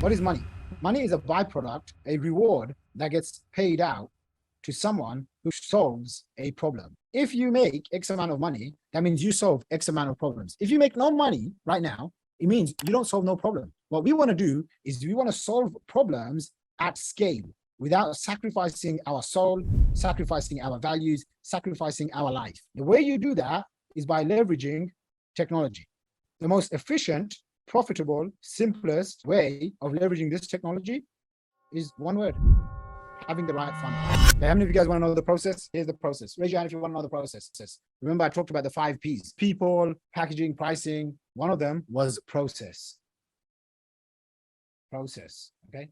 What is money? Money is a byproduct, a reward that gets paid out to someone who solves a problem. If you make X amount of money, that means you solve X amount of problems. If you make no money right now, it means you don't solve no problem. What we want to do is we want to solve problems at scale without sacrificing our soul, sacrificing our values, sacrificing our life. The way you do that is by leveraging technology. The most efficient, profitable, simplest way of leveraging this technology is one word: having the right funnel. Okay, how many of you guys want to know the process? Here's the process. Raise your hand if you want to know the process. Remember, I talked about the 5 Ps: people, packaging, pricing. One of them was process. Process, okay?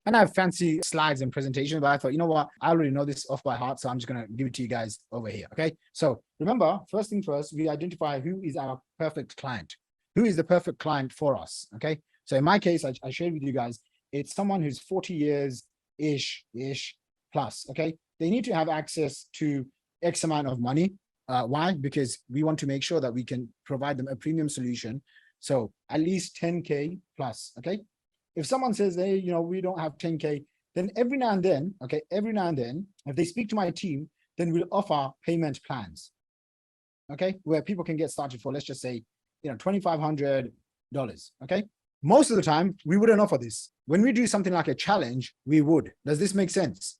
And I have fancy slides and presentations, but I thought, you know what? I already know this off by heart, so I'm just going to give it to you guys over here, okay? So remember, first thing first, we identify who is our perfect client. Who is the perfect client for us, okay? So in my case, I shared with you guys, it's someone who's 40 years-ish plus, okay? They need to have access to X amount of money. Why? Because we want to make sure that we can provide them a premium solution. So at least 10K plus, okay? If someone says, hey, you know, we don't have 10K, then every now and then, okay, if they speak to my team, then we'll offer payment plans, okay, where people can get started for, let's just say, you know, $2,500, okay? Most of the time, we wouldn't offer this. When we do something like a challenge, we would. Does this make sense?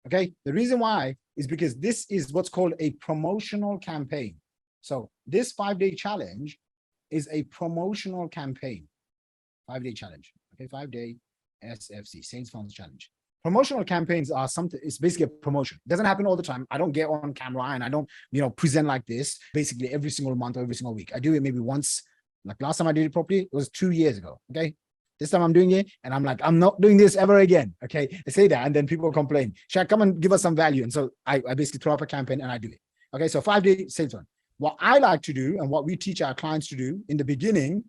Okay, the reason why is because this is what's called a promotional campaign. So this 5-day challenge is a promotional campaign, 5-day challenge. Okay, 5-day SFC, Sales Funnels Challenge. Promotional campaigns are something, it's basically a promotion. It doesn't happen all the time. I don't get on camera and I don't, you know, present like this basically every single month or every single week. I do it maybe once. Like last time I did it properly, it was 2 years ago. Okay. This time I'm doing it and I'm like, I'm not doing this ever again. Okay. I say that and then people complain. Shaq, come and give us some value. And so I basically throw up a campaign and I do it. Okay. So 5-day sales run. What I like to do and what we teach our clients to do in the beginning,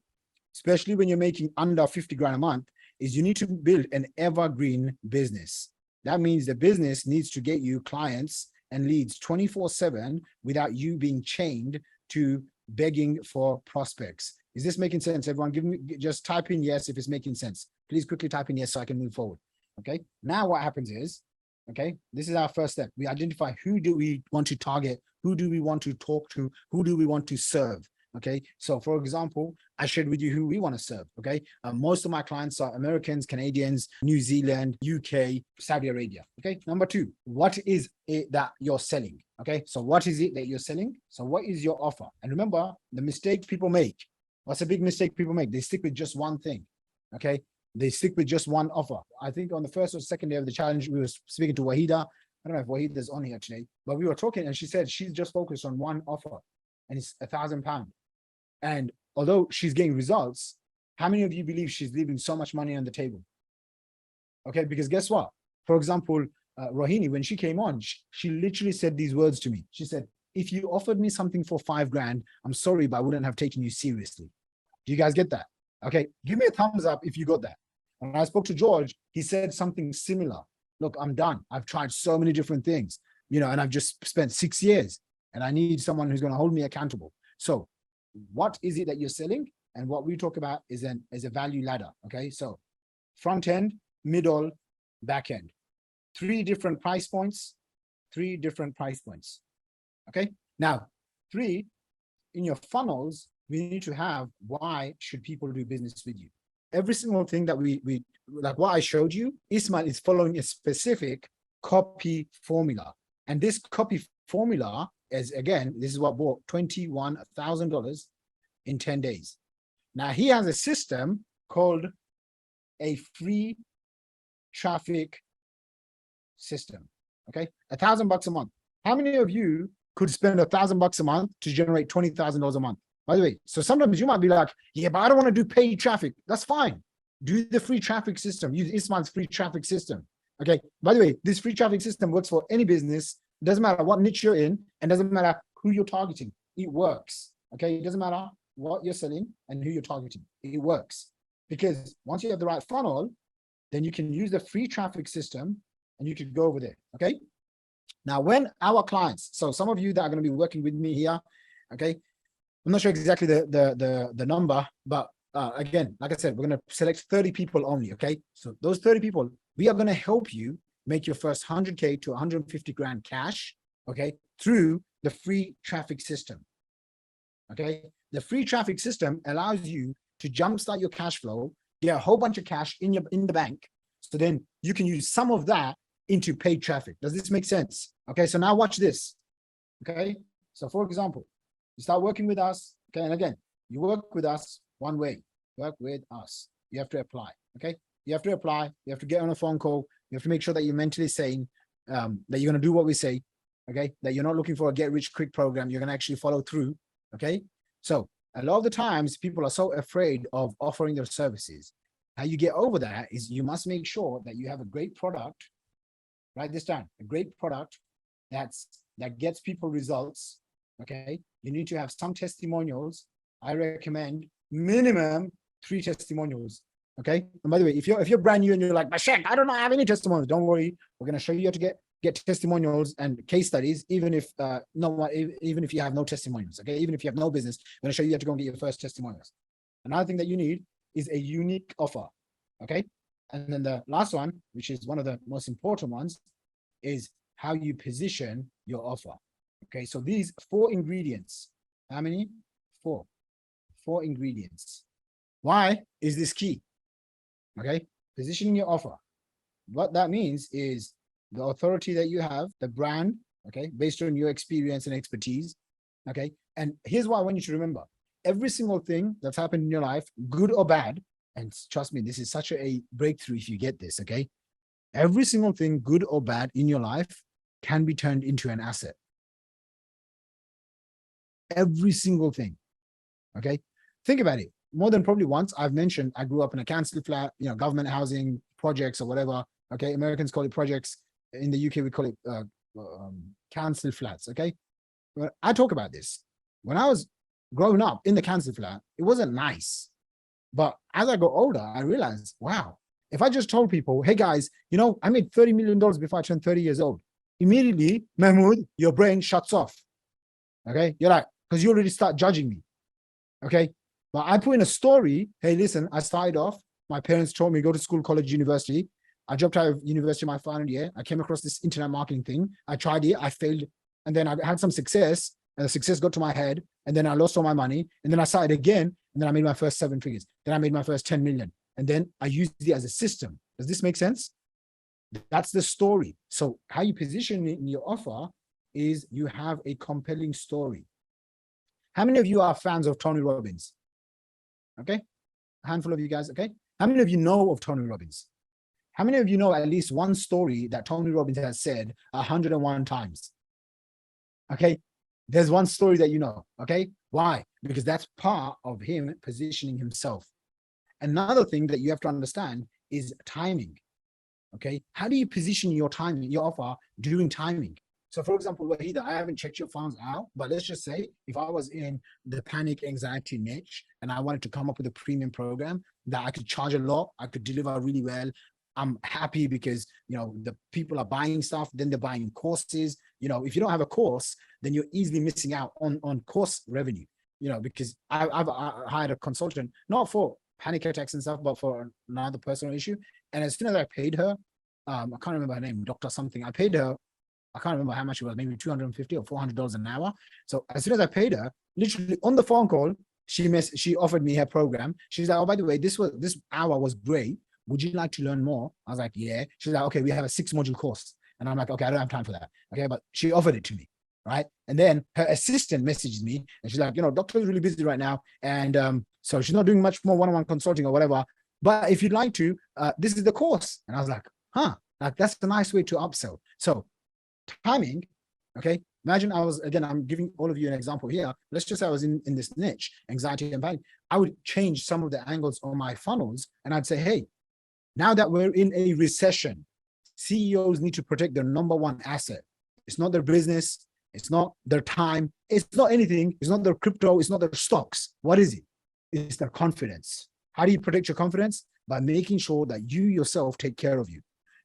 especially when you're making under 50 grand a month, is you need to build an evergreen business. That means the business needs to get you clients and leads 24/7 without you being chained to begging for prospects. Is this making sense? Everyone, give me, just type in yes if it's making sense. Please quickly type in yes so I can move forward. Okay. Now what happens is, okay, this is our first step. We identify who do we want to target, who do we want to talk to, who do we want to serve. Okay, so for example, I shared with you who we want to serve. Okay, most of my clients are Americans, Canadians, New Zealand, UK, Saudi Arabia. Okay, number 2, what is it that you're selling? Okay, so what is it that you're selling? So what is your offer? And remember, the mistake people make, what's a big mistake people make? They stick with just one thing. Okay, they stick with just one offer. I think on the first or second day of the challenge, we were speaking to Wahida. I don't know if Wahida's on here today, but we were talking and she said she's just focused on one offer and it's £1,000. And although she's getting results, how many of you believe she's leaving so much money on the table? Okay, because guess what? For example, Rohini, when she came on, she literally said these words to me. She said, if you offered me something for 5 grand, I'm sorry, but I wouldn't have taken you seriously. Do you guys get that? Okay, give me a thumbs up if you got that. When I spoke to George, he said something similar. Look, I'm done. I've tried so many different things, you know, and I've just spent 6 years and I need someone who's going to hold me accountable. So what is it that you're selling? And what we talk about is a value ladder. Okay, so front end, middle, back end, 3 different price points, 3 different price points. Okay, now 3 in your funnels, we need to have why should people do business with you? Every single thing that we like what I showed you, Ismail is following a specific copy formula, and this copy formula is, again, this is what bought $21,000 in 10 days. Now he has a system called a free traffic system. Okay, $1,000 a month. How many of you could spend $1,000 a month to generate $20,000 a month? By the way, so sometimes you might be like, yeah, but I don't want to do paid traffic. That's fine. Do the free traffic system. Use Ismail's free traffic system. Okay, by the way, this free traffic system works for any business. It doesn't matter what niche you're in, and doesn't matter who you're targeting. It works. Okay, it doesn't matter what you're selling and who you're targeting. It works because once you have the right funnel, then you can use the free traffic system and you can go over there. Okay. Now, when our clients, so some of you that are going to be working with me here, okay, I'm not sure exactly the number, but again, like I said, we're going to select 30 people only. Okay. So those 30 people, we are going to help you make your first 100K to 150 grand cash. Okay. Through the free traffic system. Okay. The free traffic system allows you to jumpstart your cash flow, get a whole bunch of cash in the bank. So then you can use some of that into paid traffic. Does this make sense? Okay. So now watch this. Okay. So for example, you start working with us. Okay. And again, you work with us one way. Work with us. You have to apply. Okay. You have to apply. You have to get on a phone call. You have to make sure that you're mentally sane, that you're going to do what we say. Okay. That you're not looking for a get rich quick program. You're going to actually follow through. Okay. So a lot of the times people are so afraid of offering their services. How you get over that is you must make sure that you have a great product. Write this down. A great product that gets people results. Okay. You need to have some testimonials. I recommend minimum 3 testimonials. Okay. And by the way, if you're brand new and you're like, Bashek, I don't have any testimonials, don't worry. We're going to show you how to get testimonials and case studies, even if even if you have no testimonials. Okay. Even if you have no business, we're going to show you how to go and get your first testimonials. Another thing that you need is a unique offer. Okay. And then the last one, which is one of the most important ones, is how you position your offer. Okay. So these 4 ingredients, how many? 4 ingredients. Why is this key? Okay. Positioning your offer. What that means is the authority that you have, the brand, okay, based on your experience and expertise. Okay. And here's what I want you to remember. Every single thing that's happened in your life, good or bad, and trust me, this is such a breakthrough if you get this, okay? Every single thing, good or bad in your life, can be turned into an asset. Every single thing, okay? Think about it. More than probably once, I've mentioned I grew up in a council flat, government housing projects or whatever, okay? Americans call it projects. In the UK, we call it council flats, okay? Well, I talk about this. When I was growing up in the council flat, it wasn't nice. But as I got older, I realized, wow, if I just told people, hey guys, I made $30 million before I turned 30 years old, immediately, Mahmoud, your brain shuts off. Okay. You're like, because you already start judging me. Okay. But I put in a story. Hey, listen, I started off. My parents told me go to school, college, university. I dropped out of university my final year. I came across this internet marketing thing. I tried it. I failed. And then I had some success. And the success got to my head. And then I lost all my money. And then I started again. And then I made my first 7 figures. Then I made my first 10 million. And then I used it as a system. Does this make sense? That's the story. So how you position it in your offer is you have a compelling story. How many of you are fans of Tony Robbins? Okay. A handful of you guys. Okay. How many of you know of Tony Robbins? How many of you know at least one story that Tony Robbins has said 101 times? Okay. There's one story that you know. Okay. Why? Because that's part of him positioning himself. Another thing that you have to understand is timing. Okay. How do you position your timing, your offer during timing? So for example, Wahida, I haven't checked your funds out, but let's just say if I was in the panic anxiety niche and I wanted to come up with a premium program that I could charge a lot, I could deliver really well. I'm happy because, the people are buying stuff, then they're buying courses. If you don't have a course, then you're easily missing out on course revenue, because I've hired a consultant, not for panic attacks and stuff, but for another personal issue. And as soon as I paid her, I can't remember her name, Dr. something. I paid her, I can't remember how much it was, maybe $250 or $400 an hour. So as soon as I paid her, literally on the phone call, she offered me her program. She's like, oh, by the way, this hour was great. Would you like to learn more? I was like, yeah. She's like, okay, we have a 6-module course. And I'm like, okay, I don't have time for that. Okay, but she offered it to me, right? And then her assistant messages me and she's like, doctor is really busy right now. And so she's not doing much more one-on-one consulting or whatever. But if you'd like to, this is the course. And I was like, like that's a nice way to upsell. So timing, okay? Imagine I'm giving all of you an example here. Let's just say I was in this niche, anxiety and panic. I would change some of the angles on my funnels and I'd say, hey, now that we're in a recession, CEOs need to protect their number one asset. It's not their business. It's not their time. It's not anything. It's not their crypto. It's not their stocks. What is it? It's their confidence. How do you protect your confidence? By making sure that you yourself take care of you.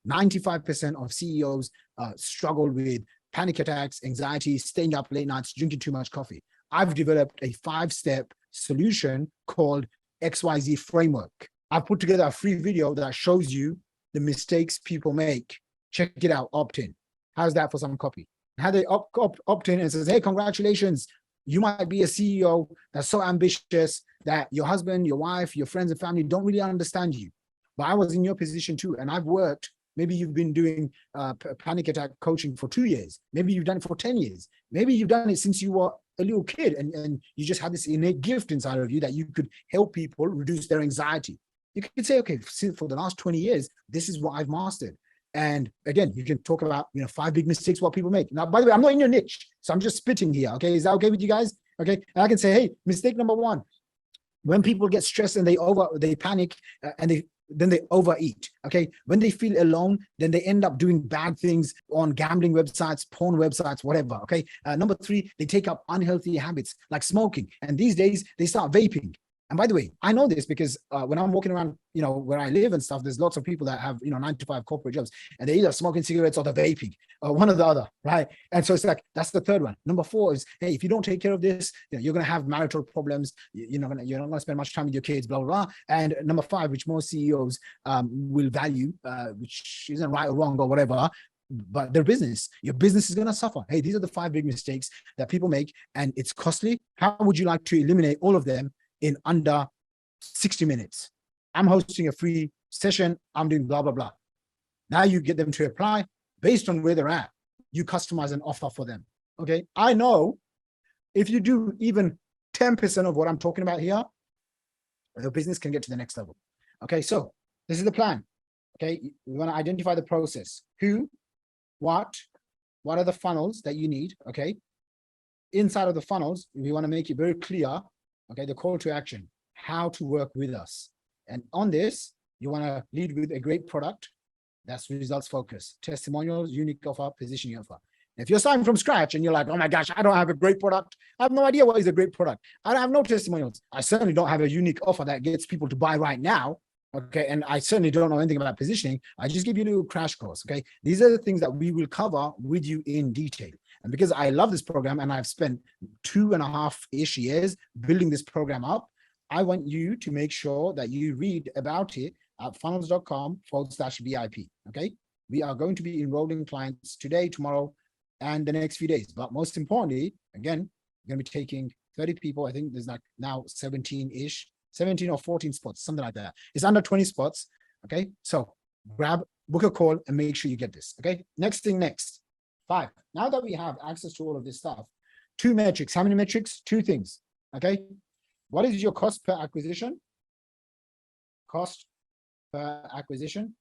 95% of CEOs struggle with panic attacks, anxiety, staying up late nights, drinking too much coffee. I've developed a 5-step solution called XYZ framework. I've put together a free video that shows you the mistakes people make. Check it out, opt in. How's that for some copy? How they opt in and says, hey, congratulations. You might be a CEO that's so ambitious that your husband, your wife, your friends and family don't really understand you. But I was in your position too. And I've worked, maybe you've been doing panic attack coaching for 2 years. Maybe you've done it for 10 years. Maybe you've done it since you were a little kid and you just had this innate gift inside of you that you could help people reduce their anxiety. You could say, okay, for the last 20 years, this is what I've mastered. And again, you can talk about, 5 big mistakes what people make. Now, by the way, I'm not in your niche, so I'm just spitting here. Okay, is that okay with you guys? Okay, and I can say, hey, mistake number 1, when people get stressed and they panic and then they overeat. Okay, when they feel alone, then they end up doing bad things on gambling websites, porn websites, whatever. Okay, number 3, they take up unhealthy habits like smoking, and these days they start vaping. And by the way, I know this because when I'm walking around, where I live and stuff, there's lots of people that have, 9-to-5 corporate jobs, and they're either smoking cigarettes or they're vaping, or one or the other, right? And so it's like, that's the 3rd one. Number 4 is, hey, if you don't take care of this, you're going to have marital problems. You're not going to spend much time with your kids, blah, blah, blah. And number 5, which most CEOs will value, which isn't right or wrong or whatever, but their business, your business is going to suffer. Hey, these are the 5 big mistakes that people make, and it's costly. How would you like to eliminate all of them in under 60 minutes? I'm hosting a free session. I'm doing blah, blah, blah. Now you get them to apply based on where they're at. You customize an offer for them. Okay. I know if you do even 10% of what I'm talking about here, the business can get to the next level. Okay. So this is the plan. Okay. We want to identify the process. Who, what are the funnels that you need? Okay. Inside of the funnels, we want to make it very clear. Okay, the call to action, how to work with us. And on this, you want to lead with a great product that's results focused, testimonials, unique offer, positioning offer. If you're starting from scratch and you're like, oh my gosh, I don't have a great product. I have no idea what is a great product. I don't have no testimonials. I certainly don't have a unique offer that gets people to buy right now. Okay, and I certainly don't know anything about positioning. I just give you a little crash course. Okay, these are the things that we will cover with you in detail. And because I love this program and I've spent 2.5-ish years building this program up, I want you to make sure that you read about it at funnels.com/VIP. Okay, we are going to be enrolling clients today, tomorrow, and the next few days. But most importantly, again, we're going to be taking 30 people. I think there's like now 17-ish. 17 or 14 spots, something like that. It's under 20 spots. Okay, so book a call and make sure you get this. Okay, next. 5. Now that we have access to all of this stuff, 2 metrics. How many metrics? 2 things. Okay, what is your cost per acquisition? Cost per acquisition,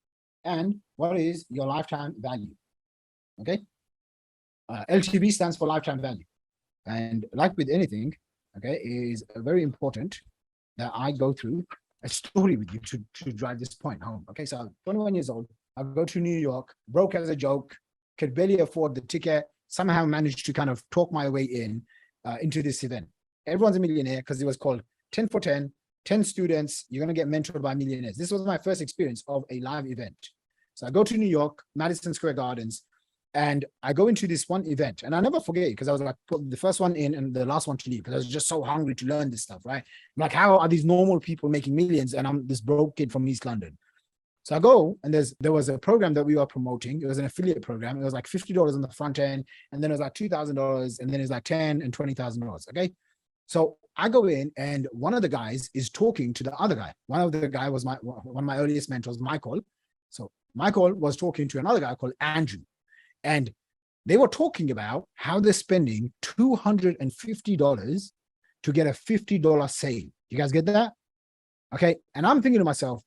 and what is your lifetime value? Okay, LTV stands for lifetime value, and like with anything, okay, is very important that I go through a story with you to drive this point home. Okay, so 21 years old, I go to New York, broke as a joke, could barely afford the ticket, somehow managed to kind of talk my way into this event. Everyone's a millionaire because it was called 10 for 10, 10 students, you're going to get mentored by millionaires. This was my first experience of a live event. So I go to New York, Madison Square Gardens, and I go into this one event, and I never forget it because I was like the first one in and the last one to leave because I was just so hungry to learn this stuff, right? I'm like, how are these normal people making millions and I'm this broke kid from East London? So I go, and there was a program that we were promoting. It was an affiliate program. It was like $50 on the front end, and then it was like $2,000, and then it's like $10,000 and $20,000. Okay, so I go in, and one of the guys is talking to the other guy. One of the guy was one of my earliest mentors, Michael. So Michael was talking to another guy called Andrew. And they were talking about how they're spending $250 to get a $50 sale. You guys get that? Okay. And I'm thinking to myself,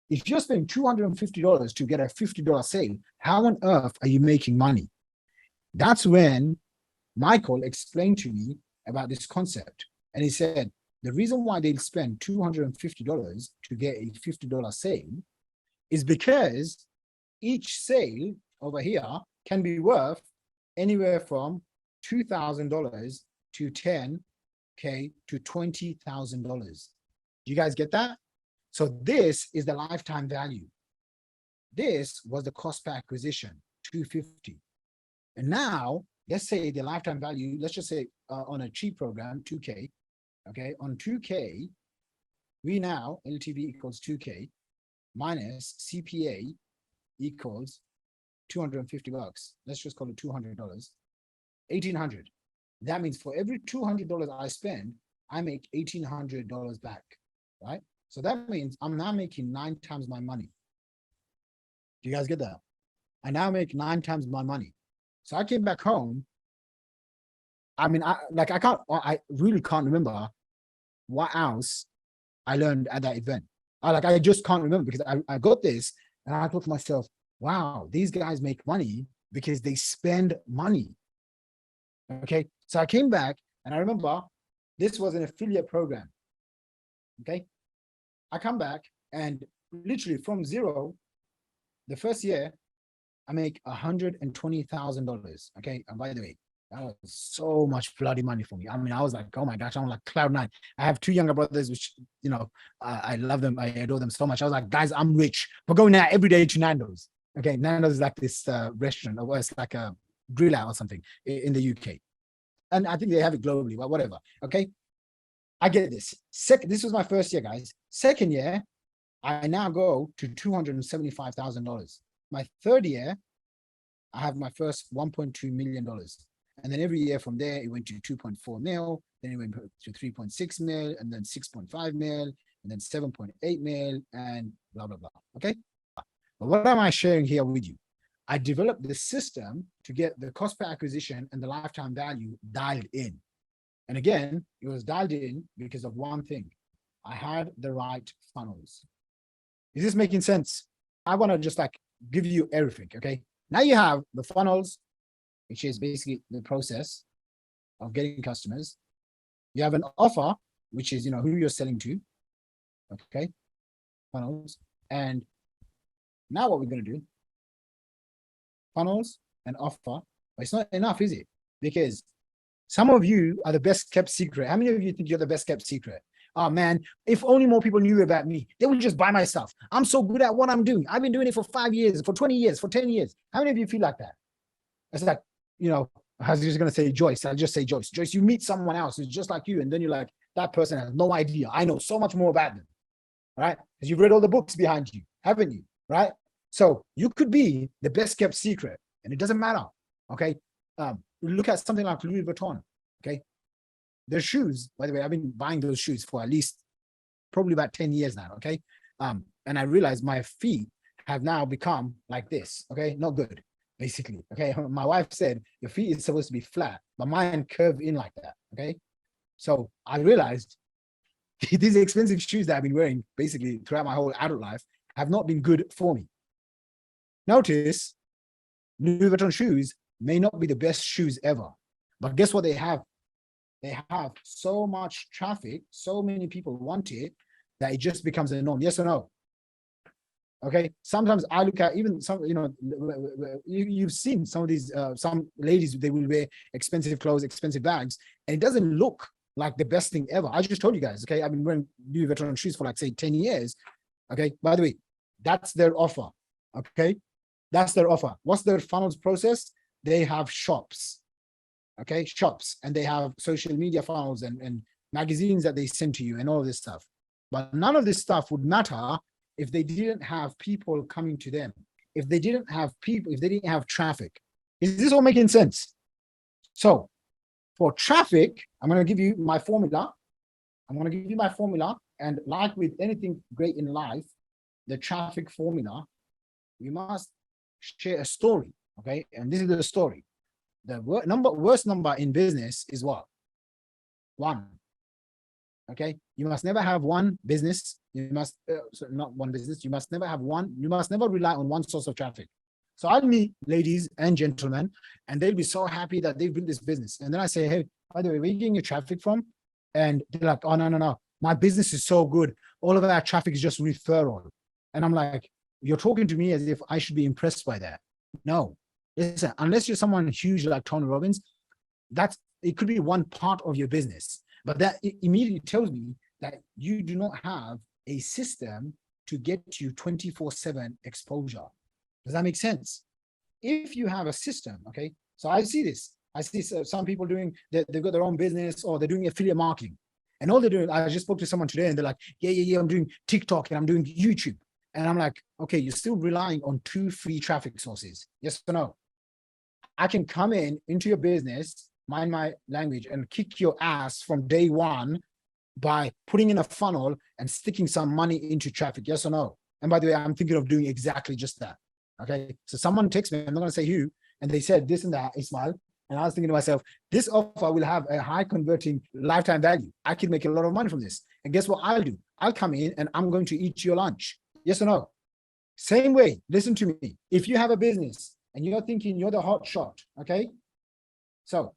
if you're spending $250 to get a $50 sale, how on earth are you making money? That's when Michael explained to me about this concept. And he said, the reason why they'll spend $250 to get a $50 sale is because each sale over here can be worth anywhere from $2,000 to $10K to $20,000. Do you guys get that? So this is the lifetime value. This was the cost per acquisition, $250. And now let's say the lifetime value, let's just say on a cheap program, $2K. Okay, on $2K, We now, LTV equals 2K minus CPA equals 250 bucks. Let's just call it $200, 1,800. That means for every $200 I spend, I make $1,800 back, right? So that means I'm now making 9 times my money. Do you guys get that? I now make 9 times my money. So I came back home. I mean, I really can't remember what else I learned at that event. I just can't remember because I got this and I thought to myself, wow, these guys make money because they spend money. Okay. So I came back and I remember this was an affiliate program. Okay. I come back and literally from zero, the first year, I make $120,000. Okay. And by the way, that was so much bloody money for me. I mean, I was like, oh my gosh, I'm like cloud nine. I have 2 younger brothers, which, you know, I love them. I adore them so much. I was like, guys, I'm rich. We're going out every day to Nando's. Okay. Nando's is like this restaurant, or it's like a grill out or something in the UK. And I think they have it globally, but whatever. Okay. I get this. This was my first year, guys. Second year, I now go to $275,000. My third year, I have my first $1.2 million. And then every year from there, it went to 2.4 mil, then it went to 3.6 mil, and then 6.5 mil, and then 7.8 mil, and blah, blah, blah. Okay. But what am I sharing here with you? I developed the system to get the cost per acquisition and the lifetime value dialed in. And again, it was dialed in because of one thing. I had the right funnels. Is this making sense? I want to just like give you everything. Okay. Now you have the funnels, which is basically the process of getting customers. You have an offer, which is, you know, who you're selling to. Okay. Funnels. And now what we're going to do, funnels and offer, but it's not enough, is it? Because some of you are the best kept secret. How many of you think you're the best kept secret? Oh man, if only more people knew about me, they would just buy my stuff. I'm so good at what I'm doing. I've been doing it for 5 years, for 20 years, for 10 years. How many of you feel like that? It's like, you know, I was just going to say Joyce. I'll just say Joyce. Joyce, you meet someone else who's just like you. And then you're like, that person has no idea. I know so much more about them. Right? Because you've read all the books behind you, haven't you? Right? So you could be the best kept secret and it doesn't matter. Okay. Look at something like Louis Vuitton. Okay. Their shoes, by the way, I've been buying those shoes for at least probably about 10 years now. Okay. And I realized my feet have now become like this. Okay. Not good, basically. Okay. My wife said your feet is supposed to be flat, but mine curve in like that. Okay. So I realized these expensive shoes that I've been wearing basically throughout my whole adult life have not been good for me. Notice Louis Vuitton shoes may not be the best shoes ever, but guess what they have? They have so much traffic, so many people want it that it just becomes a norm. Yes or no? Okay. Sometimes I look at even some, you know, you've seen some of these, some ladies, they will wear expensive clothes, expensive bags, and it doesn't look like the best thing ever. I just told you guys, okay, I've been wearing Louis Vuitton shoes for like, say, 10 years. Okay. By the way, that's their offer. Okay. That's their offer. What's their funnels process? They have shops. Okay. Shops. And they have social media funnels and magazines that they send to you and all this stuff. But none of this stuff would matter if they didn't have people coming to them. If they didn't have people, if they didn't have traffic. Is this all making sense? So for traffic, I'm going to give you my formula. And like with anything great in life, the traffic formula, we must share a story. Okay. And this is the story. The worst number in business is what? 1. Okay. You must never have one business. You must, not one business. You must never have one. You must never rely on one source of traffic. So I'll meet ladies and gentlemen, and they'll be so happy that they've built this business. And then I say, hey, by the way, where are you getting your traffic from? And they're like, oh, no. My business is so good. All of our traffic is just referral. And I'm like, you're talking to me as if I should be impressed by that. No, listen, unless you're someone huge like Tony Robbins, it could be one part of your business, but that immediately tells me that you do not have a system to get you 24/7 exposure. Does that make sense? If you have a system, okay, so I see this. I see some people doing, they've got their own business or they're doing affiliate marketing. And all they're doing, I just spoke to someone today and they're like, yeah, I'm doing TikTok and I'm doing YouTube. And I'm like, okay, you're still relying on 2 free traffic sources. Yes or no? I can come into your business, mind my language, and kick your ass from day one by putting in a funnel and sticking some money into traffic. Yes or no? And by the way, I'm thinking of doing exactly just that. Okay. So someone texts me, I'm not going to say who, and they said this and that, Ismail. And I was thinking to myself, this offer will have a high converting lifetime value. I could make a lot of money from this. And guess what I'll do? I'll come in and I'm going to eat your lunch. Yes or no? Same way, listen to me. If you have a business and you're thinking you're the hot shot, okay? So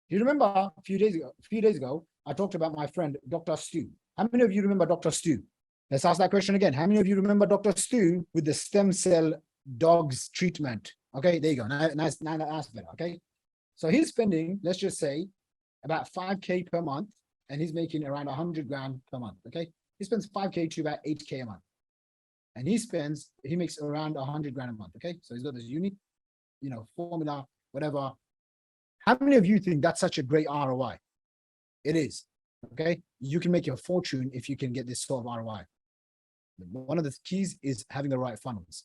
you remember a few days ago, I talked about my friend, Dr. Stu. How many of you remember Dr. Stu? Let's ask that question again. How many of you remember Dr. Stu with the stem cell dogs treatment? Okay, there you go. Nice better, okay? So he's spending, let's just say, about 5K per month, and he's making around 100 grand per month, okay? He spends 5K to about 8K a month. And he makes around 100 grand a month, okay? So he's got this unique, formula, whatever. How many of you think that's such a great ROI? It is, okay? You can make your fortune if you can get this sort of ROI. One of the keys is having the right funnels.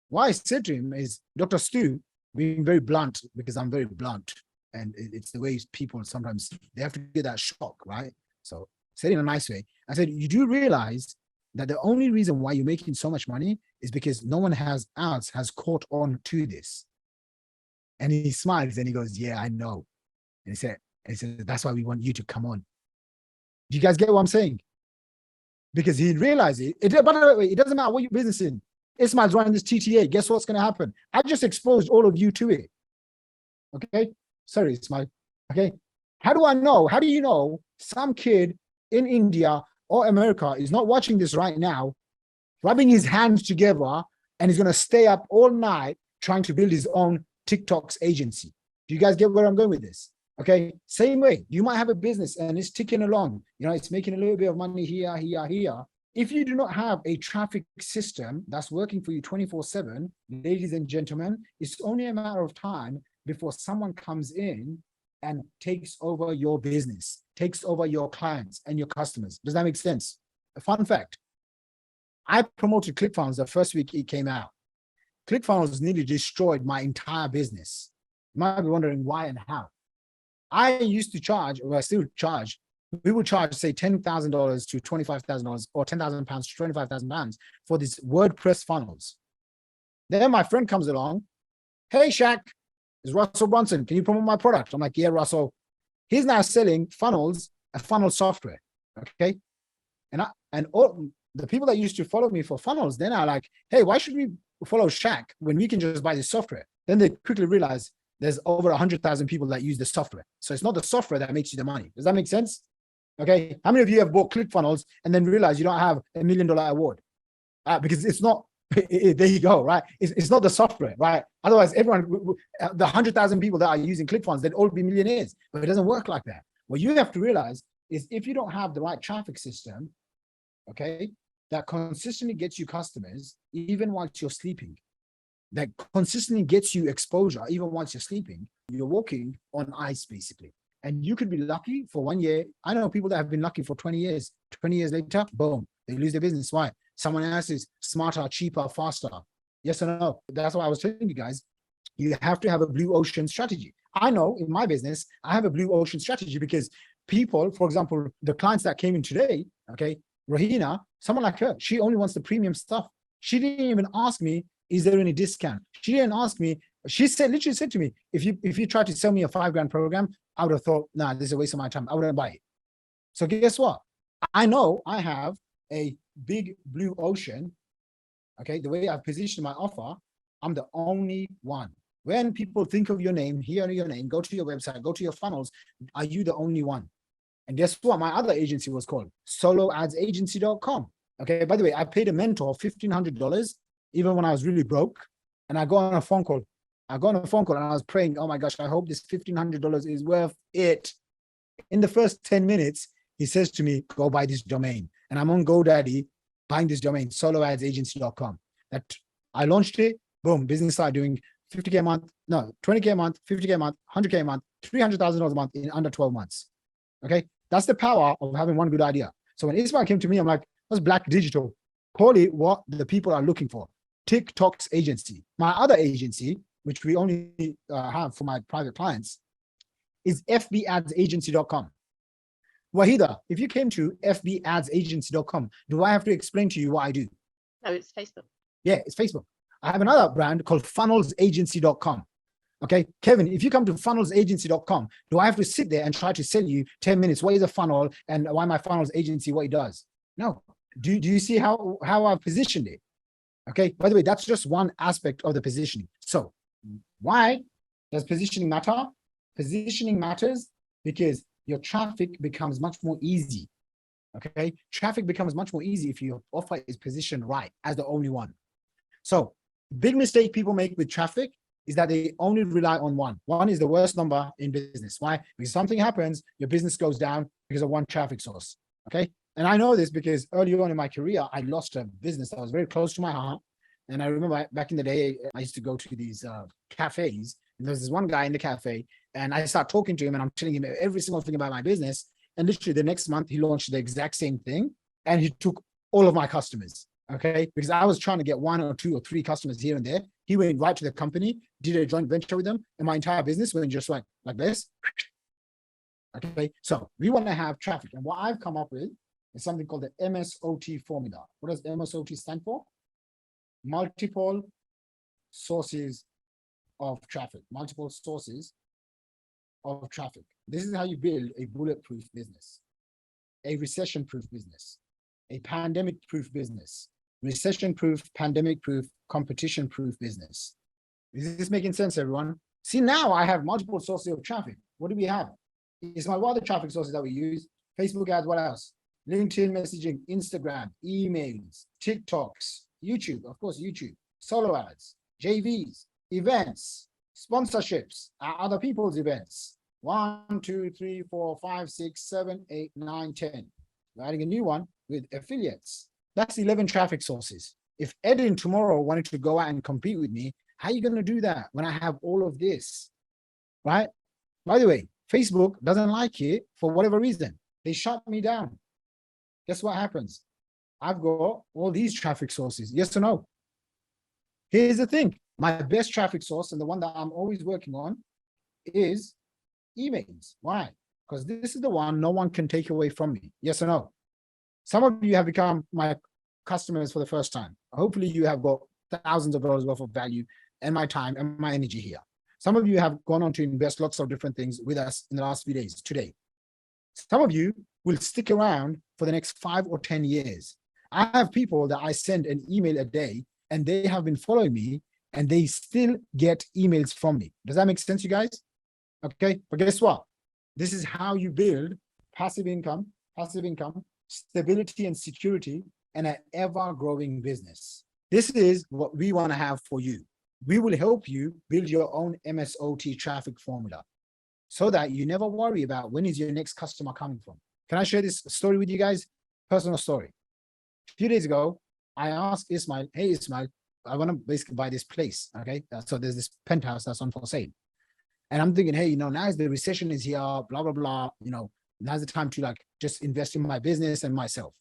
What I said to him is, Dr. Stu, being very blunt, because I'm very blunt, and it's the way people sometimes, they have to get that shock, right? So said in a nice way. I said, you do realize that the only reason why you're making so much money is because no one else has caught on to this. And he smiles and he goes, yeah, I know. And he said, that's why we want you to come on. Do you guys get what I'm saying? Because he realized it. By the way, it doesn't matter what your business is in. Ismail's running this TTA. Guess what's going to happen? I just exposed all of you to it. Okay? Sorry, Ismail. Okay? How do I know? How do you know some kid in India or America is not watching this right now, rubbing his hands together, and he's going to stay up all night trying to build his own TikTok's agency? Do you guys get where I'm going with this? Okay. Same way, you might have a business and it's ticking along. It's making a little bit of money here. If you do not have a traffic system that's working for you 24/7, ladies and gentlemen, it's only a matter of time before someone comes in and takes over your business, takes over your clients and your customers. Does that make sense? A fun fact, I promoted ClickFunnels the first week it came out. ClickFunnels nearly destroyed my entire business. You might be wondering why and how. I used to charge, or I still charge, we would charge, say, $10,000 to $25,000 or £10,000 to £25,000 for these WordPress funnels. Then my friend comes along, hey, Shaq, it's Russell Brunson. Can you promote my product? I'm like, yeah, Russell. He's now selling funnels, a funnel software, okay? And all the people that used to follow me for funnels, then are like, hey, why should we follow Shaq when we can just buy this software? Then they quickly realize there's over 100,000 people that use the software. So it's not the software that makes you the money. Does that make sense? Okay. How many of you have bought ClickFunnels and then realize you don't have $1 million award? Because it's not, there you go, right? It's not the software, right? Otherwise, everyone, the 100,000 people that are using ClickFunnels, they'd all be millionaires, but it doesn't work like that. What you have to realize is if you don't have the right traffic system, okay, that consistently gets you customers, even whilst you're sleeping, that consistently gets you exposure, even once you're sleeping, you're walking on ice, basically. And you could be lucky for 1 year. I know people that have been lucky for 20 years. 20 years later, boom, they lose their business. Why? Someone else is smarter, cheaper, faster. Yes or no? That's why I was telling you guys, you have to have a blue ocean strategy. I know in my business, I have a blue ocean strategy because people, for example, the clients that came in today, okay, Rahina, someone like her, she only wants the premium stuff. She didn't even ask me, is there any discount? She didn't ask me. She literally said to me, if you try to sell me a $5,000 program, I would have thought, nah, this is a waste of my time. I wouldn't buy it. So guess what? I know I have a big blue ocean. Okay, the way I've positioned my offer, I'm the only one. When people think of your name, hear your name, go to your website, go to your funnels, are you the only one? And guess what? My other agency was called soloadsagency.com. Okay, by the way, I paid a mentor $1,500 even when I was really broke. And I got on a phone call. And I was praying, oh my gosh, I hope this $1,500 is worth it. In the first 10 minutes, he says to me, go buy this domain. And I'm on GoDaddy buying this domain, soloadsagency.com. That I launched it, boom, business started doing 50K a month, no, 20K a month, 50K a month, 100K a month, $300,000 a month in under 12 months. Okay. That's the power of having one good idea. So when Ismail came to me, I'm like, what's Black Digital? Call it what the people are looking for. TikTok's agency. My other agency, which we only have for my private clients, is fbadsagency.com. Wahida, if you came to fbadsagency.com, do I have to explain to you what I do? No, it's Facebook. Yeah, it's Facebook. I have another brand called funnelsagency.com. Okay, Kevin, if you come to funnelsagency.com, do I have to sit there and try to sell you 10 minutes? What is a funnel and why my funnels agency, what it does? No. Do you see how I've positioned it? Okay, by the way, that's just one aspect of the positioning. So why does positioning matter? Positioning matters because your traffic becomes much more easy. Okay, traffic becomes much more easy if your offer is positioned right as the only one. So big mistake people make with traffic is that they only rely on one. One is the worst number in business. Why? Because something happens, your business goes down because of one traffic source. Okay. And I know this because early on in my career, I lost a business that was very close to my heart. And I remember back in the day, I used to go to these cafes. And there's this one guy in the cafe, and I start talking to him, and I'm telling him every single thing about my business. And literally the next month, he launched the exact same thing, and he took all of my customers. Okay, because I was trying to get 1 or 2 or 3 customers here and there. He went right to the company, did a joint venture with them, and my entire business went just like this. Okay, so we want to have traffic, and what I've come up with is something called the MSOT formula. What does MSOT stand for? Multiple sources of traffic. Multiple sources of traffic. This is how you build a bulletproof business, a recession-proof business, a pandemic-proof business, recession-proof, pandemic-proof, competition-proof business. Is this making sense, everyone? See, now I have multiple sources of traffic. What do we have? What are the traffic sources that we use? Facebook ads, what else? LinkedIn messaging, Instagram, emails, TikToks, YouTube, of course, YouTube, solo ads, JVs, events, sponsorships, other people's events. 1, 2, 3, 4, 5, 6, 7, 8, 9, 10. We're adding a new one with affiliates. That's 11 traffic sources. If Edin tomorrow wanted to go out and compete with me, how are you going to do that when I have all of this, right? By the way, Facebook doesn't like it for whatever reason. They shut me down. Guess what happens? I've got all these traffic sources. Yes or no? Here's the thing. My best traffic source and the one that I'm always working on is emails. Why? Because this is the one no one can take away from me. Yes or no? Some of you have become my customers for the first time. Hopefully you have got thousands of dollars worth of value and my time and my energy here. Some of you have gone on to invest lots of different things with us in the last few days, today. Some of you will stick around for the next 5 or 10 years. I have people that I send an email a day and they have been following me and they still get emails from me. Does that make sense, you guys? Okay, but guess what? This is how you build passive income, stability and security, and an ever-growing business. This is what we want to have for you. We will help you build your own MSOT traffic formula so that you never worry about when is your next customer coming from. Can I share this story with you guys? Personal story. A few days ago, I asked Ismail, hey, Ismail, I want to basically buy this place, okay? So there's this penthouse that's on for sale. And I'm thinking, hey, now as the recession is here, blah, blah, blah, now's the time to just invest in my business and myself.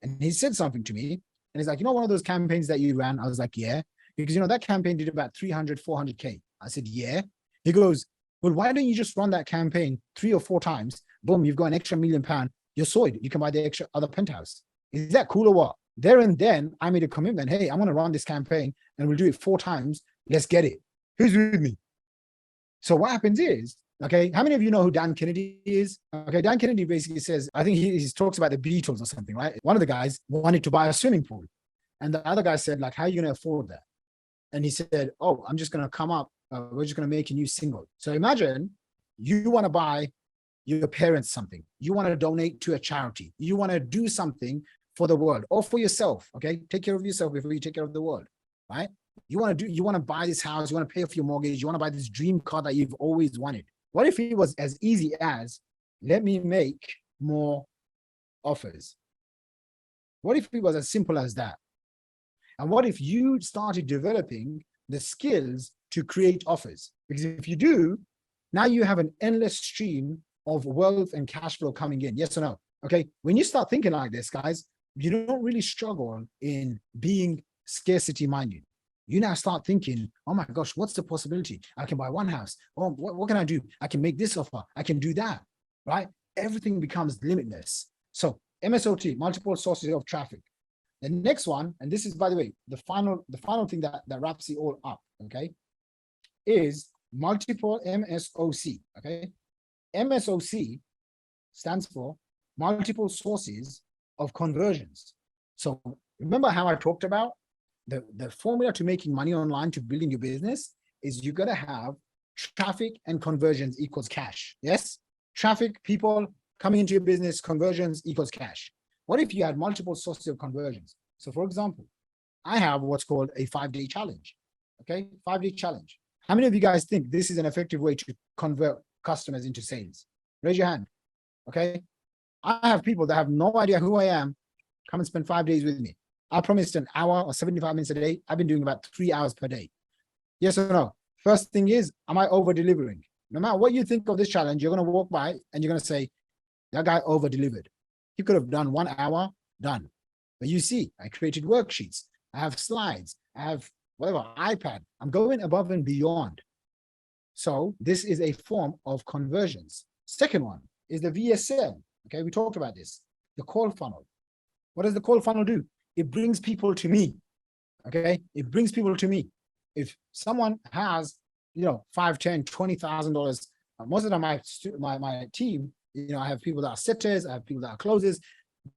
And he said something to me, and he's like, one of those campaigns that you ran? I was like, yeah, because, that campaign did about 300, 400K. I said, yeah. He goes, well, why don't you just run that campaign 3 or 4 times? Boom, you've got an extra £1 million. You're sold. You can buy the extra other penthouse. Is that cool or what? There and then I made a commitment. Hey, I'm going to run this campaign and we'll do it 4 times. Let's get it. Who's with me? So what happens is, okay, how many of you know who Dan Kennedy is? Okay, Dan Kennedy basically says, I think he talks about the Beatles or something, right? One of the guys wanted to buy a swimming pool. And the other guy said, how are you going to afford that? And he said, oh, I'm just going to come up. We're just going to make a new single. So imagine you want to buy your parents something. You want to donate to a charity. You want to do something for the world or for yourself. Okay, take care of yourself before you take care of the world, right? You want to buy this house. You want to pay off your mortgage. You want to buy this dream car that you've always wanted. What if it was as easy as, let me make more offers? What if it was as simple as that? And what if you started developing the skills to create offers? Because if you do, now you have an endless stream of wealth and cash flow coming in. Yes or no? Okay. When you start thinking like this, guys, you don't really struggle in being scarcity minded. You now start thinking, oh my gosh, what's the possibility? I can buy one house. Oh, what can I do? I can make this offer. I can do that, right? Everything becomes limitless. So MSOT, multiple sources of traffic. The next one, and this is, by the way, the final thing that wraps it all up, okay, is multiple MSOC, okay? MSOC stands for multiple sources of conversions. So remember how I talked about the formula to making money online, to building your business, is you got to have traffic and conversions equals cash. Yes, traffic, people coming into your business, conversions equals cash. What if you had multiple sources of conversions? So for example, I have what's called a 5-day challenge. Okay, 5-day challenge. How many of you guys think this is an effective way to convert customers into sales? Raise your hand. Okay, I have people that have no idea who I am come and spend 5 days with me. I promised an hour or 75 minutes a day. I've been doing about 3 hours per day. Yes or no? First thing is, am I over delivering? No matter what you think of this challenge, you're going to walk by and you're going to say, that guy over delivered. He could have done 1 hour, done. But you see, I created worksheets. I have slides. I have whatever, iPad. I'm going above and beyond. So this is a form of conversions. Second one is the VSL. Okay, we talked about this. The call funnel. What does the call funnel do? It brings people to me. Okay, it brings people to me. If someone has, you know, $5, $10, $20,000, most of them, my team, you know, I have people that are setters, I have people that are closers,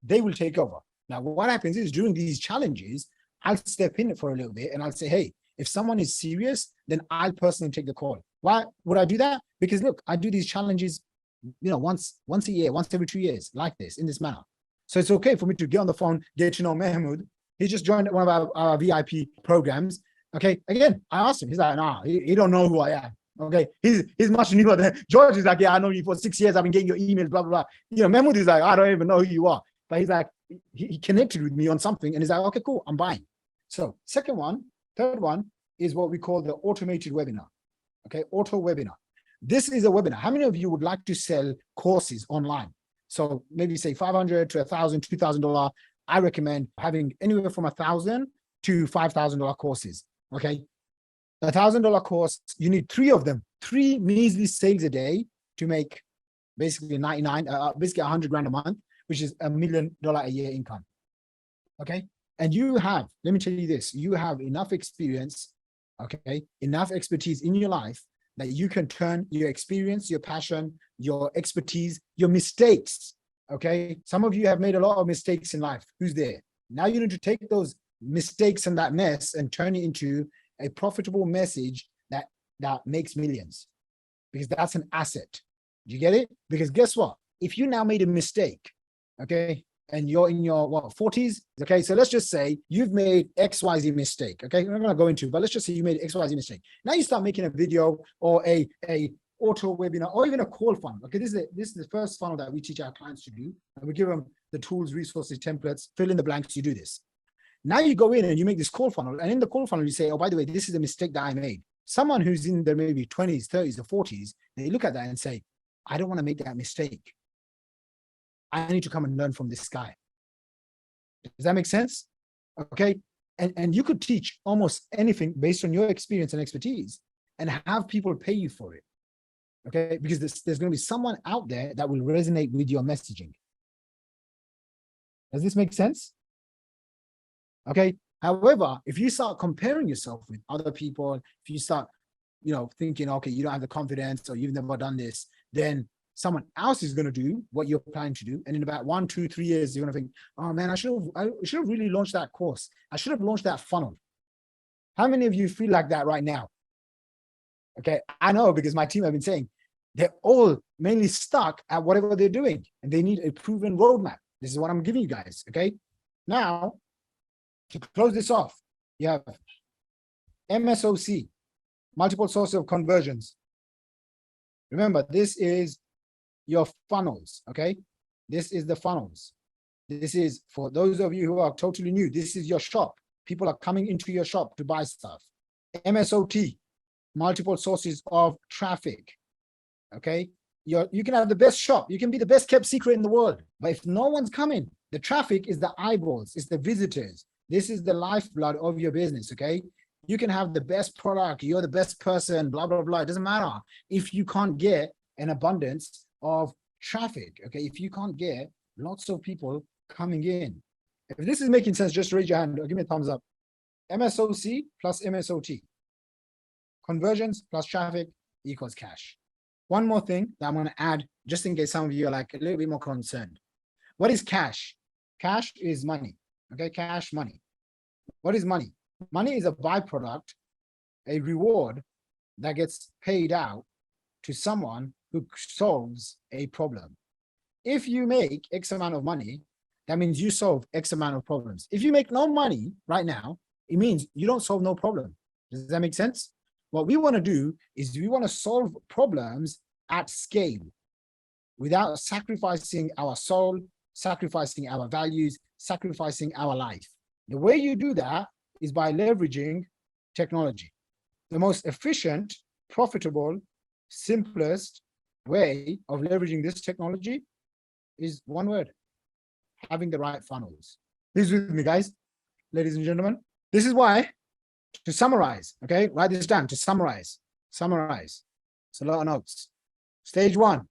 they will take over. Now, what happens is during these challenges, I'll step in for a little bit and I'll say, hey, if someone is serious, then I'll personally take the call. Why would I do that? Because look, I do these challenges, you know, once a year, once every 2 years, like this, in this manner. So it's okay for me to get on the phone, get to know Mahmoud. He just joined one of our VIP programs. Okay, again, I asked him. He's like, nah, he don't know who I am. Okay, he's much newer than George. Is like, yeah, I know you for 6 years. I've been getting your emails, blah blah blah. You know, Mahmoud is like, I don't even know who you are. But he's like, he connected with me on something, and he's like, okay, cool, I'm buying. So third one is what we call the automated webinar. Okay, auto webinar. This is a webinar. How many of you would like to sell courses online? So maybe say $500 to $1,000, $2,000. I recommend having anywhere from $1,000 to $5,000 courses. Okay, $1,000 course, you need 3 of them, 3 measly sales a day to make basically basically 100 grand a month, which is $1 million a year income. Okay, and you have, let me tell you this, you have enough experience, okay, enough expertise in your life that you can turn your experience, your passion, your expertise, your mistakes. Okay, some of you have made a lot of mistakes in life. Who's there? Now you need to take those mistakes and that mess and turn it into a profitable message that makes millions, because that's an asset. You get it? Because guess what? If you now made a mistake, okay, and you're in your 40s, okay, so let's just say you've made XYZ mistake, okay, I'm not gonna go into, but let's just say you made XYZ mistake. Now you start making a video or a auto webinar or even a call funnel. Okay, this is the first funnel that we teach our clients to do, and we give them the tools, resources, templates, fill in the blanks, you do this. Now you go in and you make this call funnel, and in the call funnel you say, oh, by the way, this is a mistake that I made. Someone who's in their maybe 20s, 30s, or 40s, they look at that and say, I don't want to make that mistake. I need to come and learn from this guy. Does that make sense? Okay. And you could teach almost anything based on your experience and expertise and have people pay you for it. Okay. Because there's going to be someone out there that will resonate with your messaging. Does this make sense? Okay. However, if you start comparing yourself with other people, if you start, you know, thinking, okay, you don't have the confidence or you've never done this, then someone else is going to do what you're planning to do. And in about 1, 2, 3 years, you're going to think, oh man, I should have really launched that course. I should have launched that funnel. How many of you feel like that right now? Okay. I know, because my team have been saying they're all mainly stuck at whatever they're doing and they need a proven roadmap. This is what I'm giving you guys. Okay. Now, to close this off, you have MSOC, multiple sources of conversions. Remember, this is your funnels, okay? This is the funnels. This is for those of you who are totally new. This is your shop. People are coming into your shop to buy stuff. MSOT, multiple sources of traffic, okay? You can have the best shop. You can be the best kept secret in the world. But if no one's coming, the traffic is the eyeballs, it's the visitors. This is the lifeblood of your business, okay? You can have the best product, you're the best person, blah, blah, blah. It doesn't matter if you can't get an abundance of traffic, okay? If you can't get lots of people coming in. If this is making sense, just raise your hand or give me a thumbs up. MSOC plus MSOT. Conversions plus traffic equals cash. One more thing that I'm going to add, just in case some of you are like a little bit more concerned. What is cash? Cash is money, okay? Cash, money. What is money? Money is a byproduct, a reward that gets paid out to someone who solves a problem. If you make X amount of money, that means you solve X amount of problems. If you make no money right now, it means you don't solve no problem. Does that make sense? What we want to do is we want to solve problems at scale without sacrificing our soul, sacrificing our values, sacrificing our life. The way you do that is by leveraging technology. The most efficient, profitable, simplest way of leveraging this technology is one word: having the right funnels. Please with me, guys, ladies and gentlemen. This is why, to summarize, okay, write this down, to summarize. It's a lot of notes. Stage one,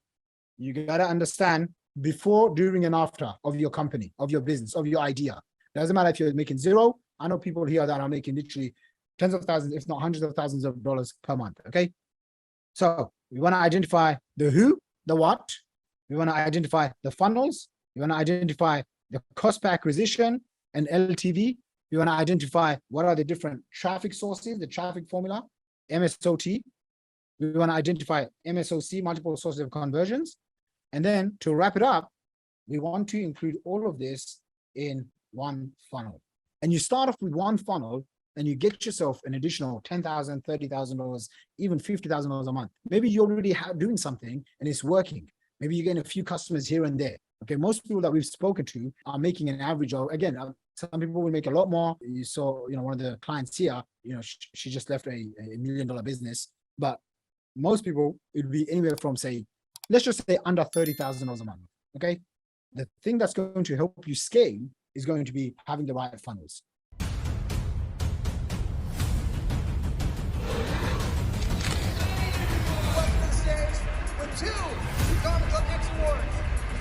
you gotta understand before, during, and after of your company, of your business, of your idea. Doesn't matter if you're making zero. I know people here that are making literally tens of thousands, if not hundreds of thousands of dollars per month, okay? So we want to identify the who, the what. We want to identify the funnels. We want to identify the cost per acquisition and LTV. We want to identify what are the different traffic sources, the traffic formula, MSOT. We want to identify MSOC, multiple sources of conversions. And then to wrap it up, we want to include all of this in one funnel. And you start off with one funnel and you get yourself an additional $10,000, $30,000, even $50,000 a month. Maybe you're already doing something and it's working. Maybe you're getting a few customers here and there. Okay, most people that we've spoken to are making an average of, again, some people will make a lot more. You saw, one of the clients here, she just left a $1 million business, but most people, it would be anywhere from, say, let's just say under $30,000 a month, okay? The thing that's going to help you scale is going to be having the right funnels. Welcome to the stage with 2 Chicago X Awards.